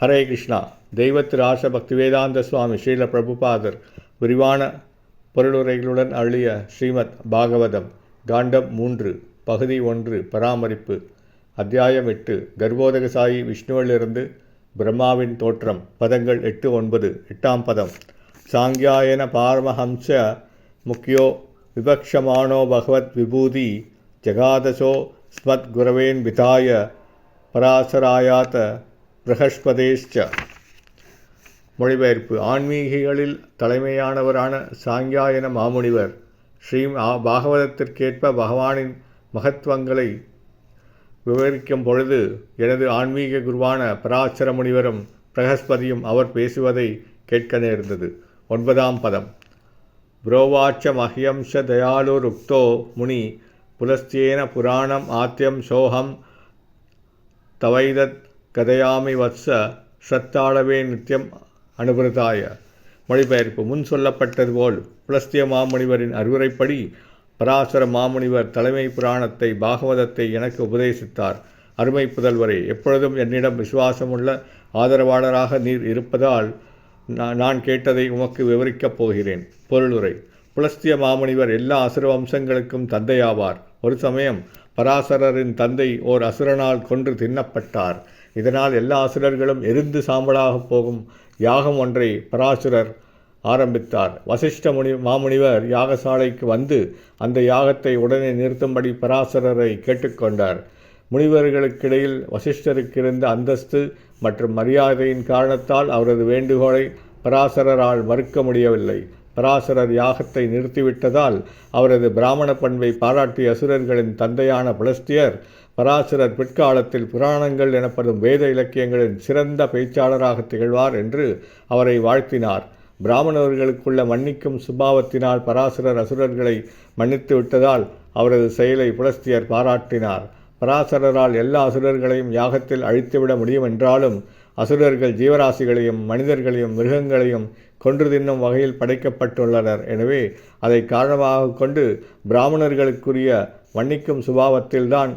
ஹரே கிருஷ்ணா. தெய்வத்திராச பக்திவேதாந்த சுவாமி ஸ்ரீல பிரபுபாதர் விரிவான பொருளுரைகளுடன் அருளிய ஸ்ரீமத் பாகவதம் காண்டம் 3 பகுதி 1 பராமரிப்பு அத்தியாயம் 8 கர்ப்போதகசாயி விஷ்ணுவிலிருந்து பிரம்மாவின் தோற்றம் பதங்கள் 8-9. 8ஆம் பதம். சாங்கியாயன பார்மஹம்ச முக்கியோ விபக்ஷமானோ பகவத் விபூதி ஜகாதசோ ஸ்மத் குரவேன் விதாய பராசராயாத பிரகஸ்பதேஷ்ச. மொழிபெயர்ப்பு. ஆன்மீகிகளில் தலைமையானவரான சாங்கியாயன மாமுனிவர் ஸ்ரீ பாகவதத்திற்கேற்ப பகவானின் மகத்துவங்களை விவரிக்கும் பொழுது எனது ஆன்மீக குருவான பராசர முனிவரும் பிரகஸ்பதியும் அவர் பேசுவதை கேட்க நேர்ந்தது. 9ஆம் பதம். புரோவாச்ச மஹ்யம்ச தயாலுருக்தோ முனி புலஸ்தியேன புராணம் ஆத்யம் சோகம் தவைதத் கதையாமி வத்ச ஸ்ரத்தாளவே நித்தியம் அனுபிரதாய. மொழிபெயர்ப்பு. முன் சொல்லப்பட்டது போல் புலஸ்திய மாமுனிவரின் அறிவுரைப்படி பராசர மாமுனிவர் தலைமை புராணத்தை பாகவதத்தை எனக்கு உபதேசித்தார். அருமை புதல்வரே, எப்பொழுதும் என்னிடம் விசுவாசமுள்ள ஆதரவாளராக நீர் இருப்பதால் நான் கேட்டதை உமக்கு விவரிக்கப் போகிறேன். பொருளுரை. புலஸ்திய மாமுனிவர் எல்லா அசுர வம்சங்களுக்கும் தந்தையாவார். ஒரு சமயம் பராசரரின் தந்தை ஓர் அசுரனால் கொன்று தின்னப்பட்டார். இதனால் எல்லா அசுரர்களும் எரிந்து சாம்பலாக போகும் யாகம் ஒன்றை பராசரர் ஆரம்பித்தார். வசிஷ்ட மாமுனிவர் யாகசாலைக்கு வந்து அந்த யாகத்தை உடனே நிறுத்தும்படி பராசரரை கேட்டுக்கொண்டார். முனிவர்களுக்கிடையில் வசிஷ்டருக்கு இருந்த அந்தஸ்து மற்றும் மரியாதையின் காரணத்தால் அவரது வேண்டுகோளை பராசரரால் மறுக்க முடியவில்லை. பராசரர் யாகத்தை நிறுத்திவிட்டதால் அவரது பிராமண பண்பை பாராட்டிய அசுரர்களின் தந்தையான புலஸ்தியர் பராசரர் பிற்காலத்தில் புராணங்கள் எனப்படும் வேத இலக்கியங்களின் சிறந்த பேச்சாளராக திகழ்வார் என்று அவரை வாழ்த்தினார். பிராமணர்களுக்குள்ள மன்னிக்கும் சுபாவத்தினால் பராசரர் அசுரர்களை மன்னித்து விட்டதால் அவரது செயலை புலஸ்தியர் பாராட்டினார். பராசரரால் எல்லா அசுரர்களையும் யாகத்தில் அழித்துவிட முடியும் என்றாலும் அசுரர்கள் ஜீவராசிகளையும் மனிதர்களையும் மிருகங்களையும் கொன்று தின்னும் வகையில் படைக்கப்பட்டுள்ளனர். எனவே அதை காரணமாக கொண்டு பிராமணர்களுக்குரிய மன்னிக்கும் சுபாவத்தில்தான்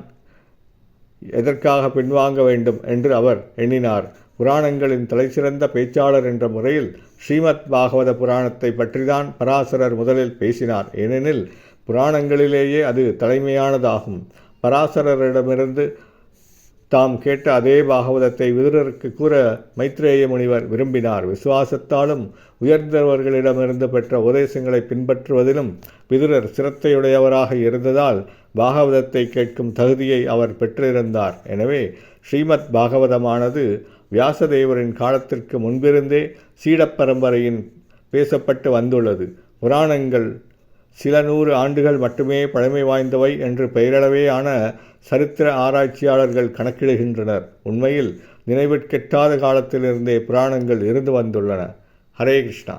எதற்காக பின்வாங்க வேண்டும் என்று அவர் எண்ணினார். புராணங்களின் தலைசிறந்த பேச்சாளர் என்ற முறையில் ஸ்ரீமத் பாகவத புராணத்தை பற்றிதான் பராசரர் முதலில் பேசினார். ஏனெனில் புராணங்களிலேயே அது தலைமையானதாகும். பராசரரிடமிருந்து தாம் கேட்ட அதே பாகவதத்தை விதுரருக்கு கூற மைத்ரேய முனிவர் விரும்பினார். விசுவாசத்தாலும் உயர்ந்தவர்களிடமிருந்து பெற்ற உபதேசங்களை பின்பற்றுவதிலும் விதுரர் சிரத்தையுடையவராக இருந்ததால் பாகவதத்தை கேட்கும் தகுதியை அவர் பெற்றிருந்தார். எனவே ஸ்ரீமத் பாகவதமானது வியாசதேவரின் காலத்திற்கு முன்பிருந்தே சீடப்பரம்பரையின் பேசப்பட்டு வந்துள்ளது. புராணங்கள் சில 100 ஆண்டுகள் மட்டுமே பழமை வாய்ந்தவை என்று பெயரளவேயான சரித்திர ஆராய்ச்சியாளர்கள் கணக்கிடுகின்றனர். உண்மையில் நினைவிற்கெட்டாத காலத்திலிருந்தே புராணங்கள் இருந்து வந்துள்ளன. ஹரே கிருஷ்ணா.